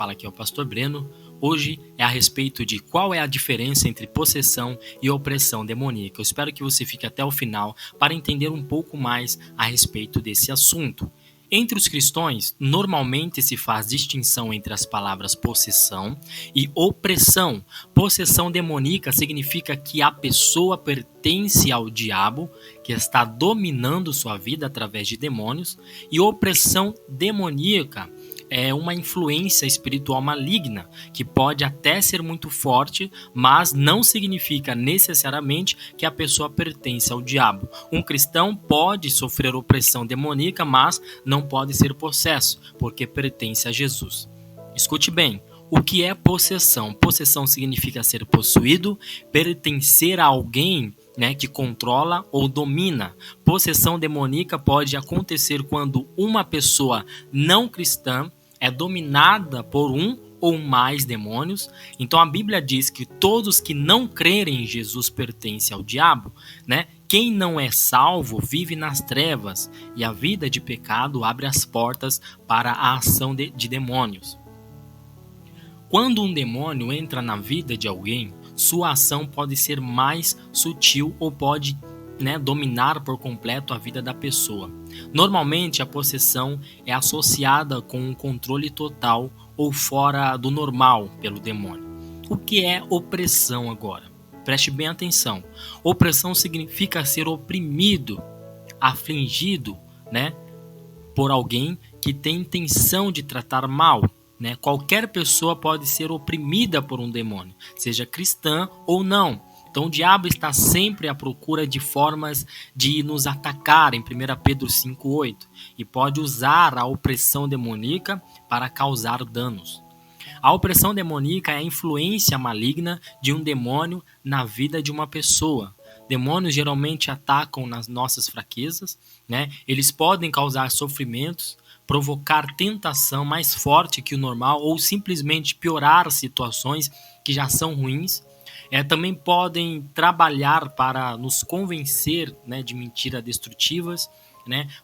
Fala, aqui é o Pastor Breno. Hoje é a respeito de qual é a diferença entre possessão e opressão demoníaca. Eu espero que você fique até o final para entender um pouco mais a respeito desse assunto. Entre os cristãos, normalmente se faz distinção entre as palavras possessão e opressão. Possessão demoníaca significa que a pessoa pertence ao diabo, que está dominando sua vida através de demônios, e opressão demoníaca é uma influência espiritual maligna, que pode até ser muito forte, mas não significa necessariamente que a pessoa pertence ao diabo. Um cristão pode sofrer opressão demoníaca, mas não pode ser possesso, porque pertence a Jesus. Escute bem. O que é possessão? Possessão significa ser possuído, pertencer a alguém, que controla ou domina. Possessão demoníaca pode acontecer quando uma pessoa não cristã é dominada por um ou mais demônios. Então a Bíblia diz que todos que não crerem em Jesus pertencem ao diabo, Quem não é salvo vive nas trevas, e a vida de pecado abre as portas para a ação de demônios. Quando um demônio entra na vida de alguém, sua ação pode ser mais sutil ou pode dominar por completo a vida da pessoa. Normalmente, a possessão é associada com um controle total ou fora do normal pelo demônio. O que é opressão agora? Preste bem atenção. Opressão significa ser oprimido, afligido, por alguém que tem intenção de tratar mal. Qualquer pessoa pode ser oprimida por um demônio, seja cristã ou não. Então o diabo está sempre à procura de formas de nos atacar, em 1 Pedro 5,8, e pode usar a opressão demoníaca para causar danos. A opressão demoníaca é a influência maligna de um demônio na vida de uma pessoa. Demônios geralmente atacam nas nossas fraquezas, Eles podem causar sofrimentos, provocar tentação mais forte que o normal ou simplesmente piorar situações que já são ruins. Também podem trabalhar para nos convencer de mentiras destrutivas,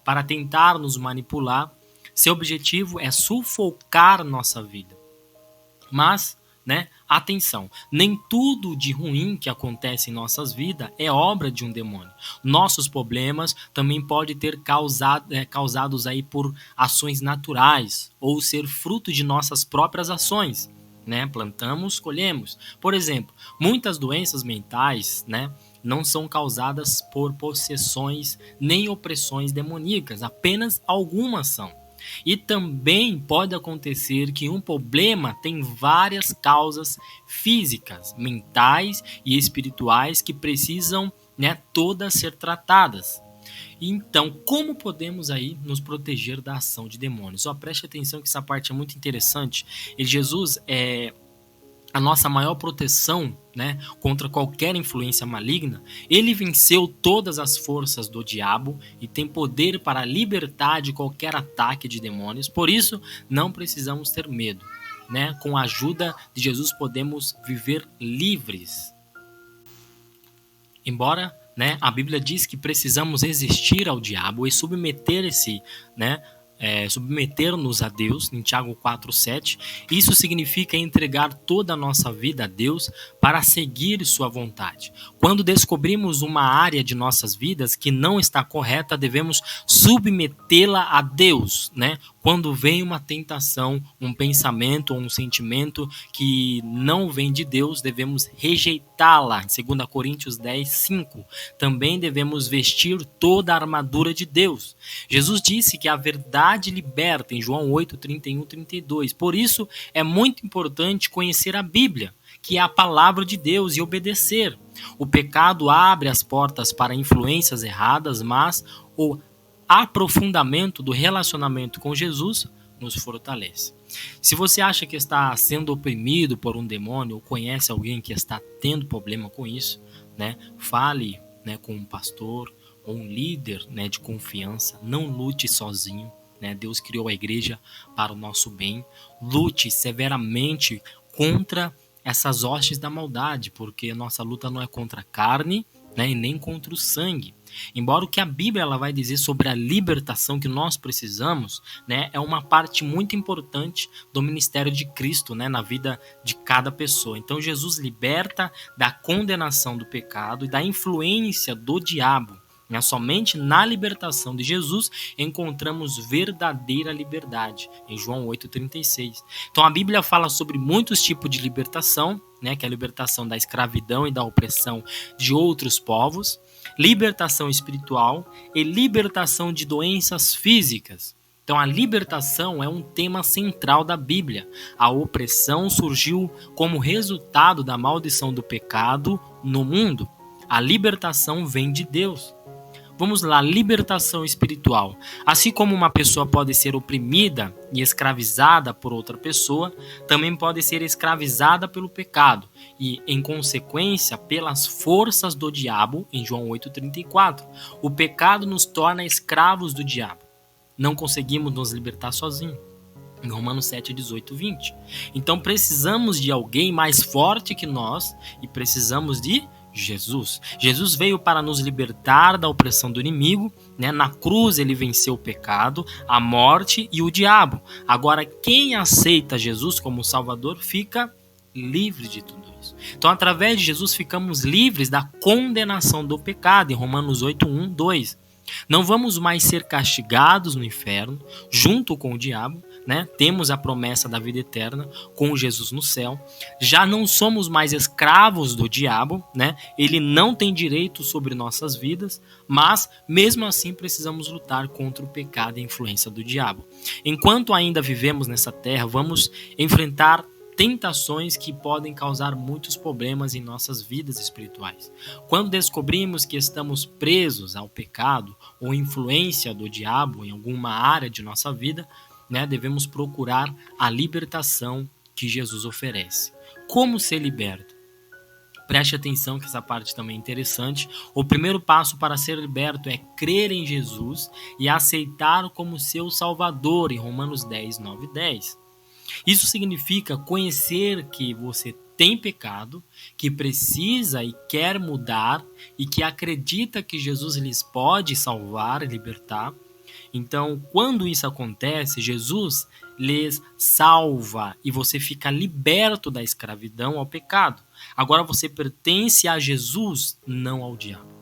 para tentar nos manipular. Seu objetivo é sufocar nossa vida. Mas, atenção, nem tudo de ruim que acontece em nossas vidas é obra de um demônio. Nossos problemas também podem ter causados aí por ações naturais ou ser fruto de nossas próprias ações. Plantamos, colhemos. Por exemplo, muitas doenças mentais, não são causadas por possessões nem opressões demoníacas, apenas algumas são. E também pode acontecer que um problema tem várias causas físicas, mentais e espirituais que precisam, todas ser tratadas. Então, como podemos aí nos proteger da ação de demônios? Preste atenção que essa parte é muito interessante. E Jesus é a nossa maior proteção, contra qualquer influência maligna. Ele venceu todas as forças do diabo e tem poder para libertar de qualquer ataque de demônios. Por isso, não precisamos ter medo. Com a ajuda de Jesus, podemos viver livres. Embora a Bíblia diz que precisamos resistir ao diabo e submeter-nos a Deus, em Tiago 4,7. Isso significa entregar toda a nossa vida a Deus para seguir sua vontade. Quando descobrimos uma área de nossas vidas que não está correta, devemos submetê-la a Deus, Quando vem uma tentação, um pensamento ou um sentimento que não vem de Deus, devemos rejeitá-la. Em 2 Coríntios 10,5. Também devemos vestir toda a armadura de Deus. Jesus disse que a verdade liberta, em João 8:31-32. Por isso, é muito importante conhecer a Bíblia, que é a palavra de Deus, e obedecer. O pecado abre as portas para influências erradas, mas o aprofundamento do relacionamento com Jesus nos fortalece. Se você acha que está sendo oprimido por um demônio ou conhece alguém que está tendo problema com isso, fale com um pastor ou um líder de confiança. Não lute sozinho. Deus criou a igreja para o nosso bem. Lute severamente contra essas hostes da maldade, porque nossa luta não é contra a carne né, e nem contra o sangue. Embora o que a Bíblia ela vai dizer sobre a libertação que nós precisamos, né, é uma parte muito importante do ministério de Cristo, né, na vida de cada pessoa. Então Jesus liberta da condenação do pecado e da influência do diabo. Somente na libertação de Jesus encontramos verdadeira liberdade, em João 8,36. Então a Bíblia fala sobre muitos tipos de libertação, né, que é a libertação da escravidão e da opressão de outros povos, libertação espiritual e libertação de doenças físicas. Então a libertação é um tema central da Bíblia. A opressão surgiu como resultado da maldição do pecado no mundo. A libertação vem de Deus. Vamos lá, libertação espiritual. Assim como uma pessoa pode ser oprimida e escravizada por outra pessoa, também pode ser escravizada pelo pecado e, em consequência, pelas forças do diabo, em João 8,34. O pecado nos torna escravos do diabo. Não conseguimos nos libertar sozinhos. Em Romanos 7, 18, 20. Então precisamos de alguém mais forte que nós e precisamos de Jesus. Jesus veio para nos libertar da opressão do inimigo, né? Na cruz ele venceu o pecado, a morte e o diabo. Agora quem aceita Jesus como Salvador fica livre de tudo isso. Então através de Jesus ficamos livres da condenação do pecado, em Romanos 8, 1, 2. Não vamos mais ser castigados no inferno, junto com o diabo, né? Temos a promessa da vida eterna com Jesus no céu. Já não somos mais escravos do diabo, né? Ele não tem direito sobre nossas vidas, mas mesmo assim precisamos lutar contra o pecado e a influência do diabo. Enquanto ainda vivemos nessa terra, vamos enfrentar tentações que podem causar muitos problemas em nossas vidas espirituais. Quando descobrimos que estamos presos ao pecado ou influência do diabo em alguma área de nossa vida, né, devemos procurar a libertação que Jesus oferece. Como ser liberto? Preste atenção que essa parte também é interessante. O primeiro passo para ser liberto é crer em Jesus e aceitar como seu Salvador, em Romanos 10, 9 e 10. Isso significa conhecer que você tem pecado, que precisa e quer mudar e que acredita que Jesus lhes pode salvar e libertar. Então, quando isso acontece, Jesus lhes salva e você fica liberto da escravidão ao pecado. Agora você pertence a Jesus, não ao diabo.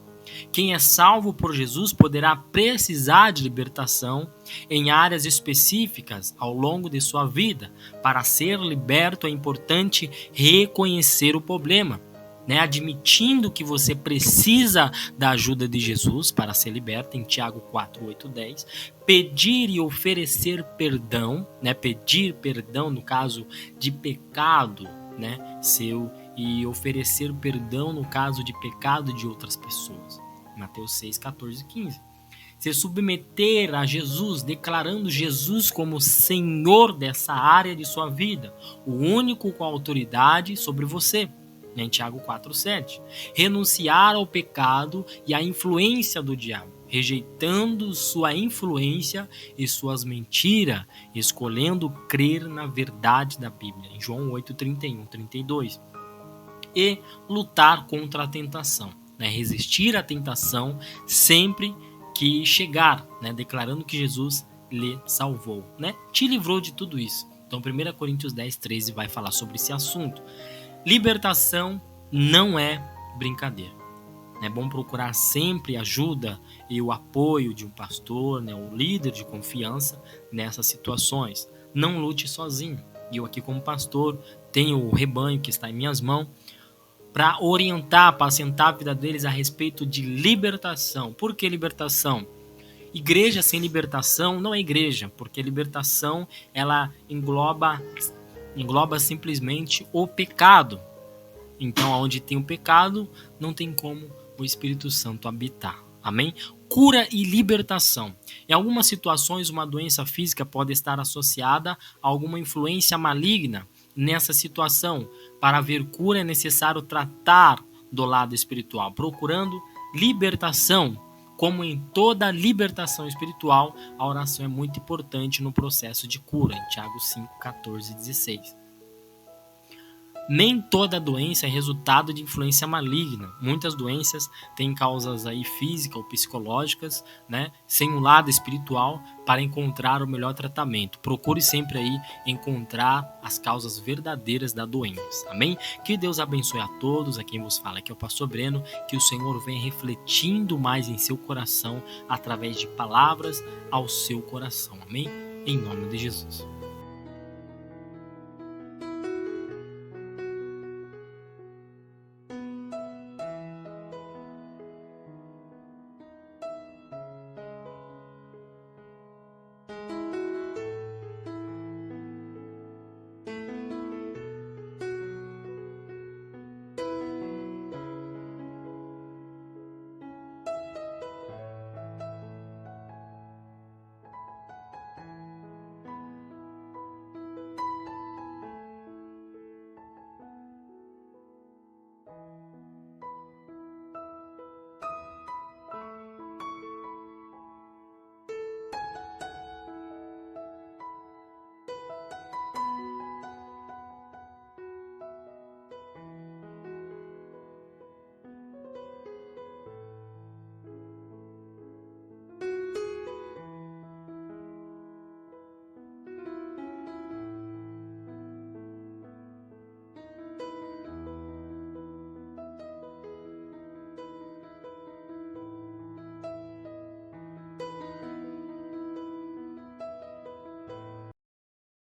Quem é salvo por Jesus poderá precisar de libertação em áreas específicas ao longo de sua vida. Para ser liberto é importante reconhecer o problema, né? Admitindo que você precisa da ajuda de Jesus para ser liberto, em Tiago 4, 8, 10. Pedir e oferecer perdão, né? Pedir perdão no caso de pecado, né? seu, e oferecer perdão no caso de pecado de outras pessoas. Mateus 6, 14 e 15. Se submeter a Jesus, declarando Jesus como Senhor dessa área de sua vida, o único com autoridade sobre você, em Tiago 4, 7. Renunciar ao pecado e à influência do diabo, rejeitando sua influência e suas mentiras, escolhendo crer na verdade da Bíblia, em João 8, 31, 32. E lutar contra a tentação, né? Resistir à tentação sempre que chegar, né? Declarando que Jesus lhe salvou, né? Te livrou de tudo isso. Então 1 Coríntios 10, 13 vai falar sobre esse assunto. Libertação não é brincadeira. É bom procurar sempre ajuda e o apoio de um pastor, né? Um líder de confiança nessas situações. Não lute sozinho. Eu aqui como pastor tenho o rebanho que está em minhas mãos para orientar, apacentar a vida deles a respeito de libertação. Por que libertação? Igreja sem libertação não é igreja, porque libertação ela engloba simplesmente o pecado. Então, onde tem o pecado, não tem como o Espírito Santo habitar. Amém? Cura e libertação. Em algumas situações, uma doença física pode estar associada a alguma influência maligna. Nessa situação, para haver cura é necessário tratar do lado espiritual, procurando libertação. Como em toda libertação espiritual, a oração é muito importante no processo de cura, em Tiago 5, 14 e 16. Nem toda doença é resultado de influência maligna. Muitas doenças têm causas aí físicas ou psicológicas, né, sem um lado espiritual para encontrar o melhor tratamento. Procure sempre aí encontrar as causas verdadeiras da doença. Amém? Que Deus abençoe a todos. A quem vos fala aqui é o pastor Breno. Que o Senhor venha refletindo mais em seu coração através de palavras ao seu coração. Amém? Em nome de Jesus.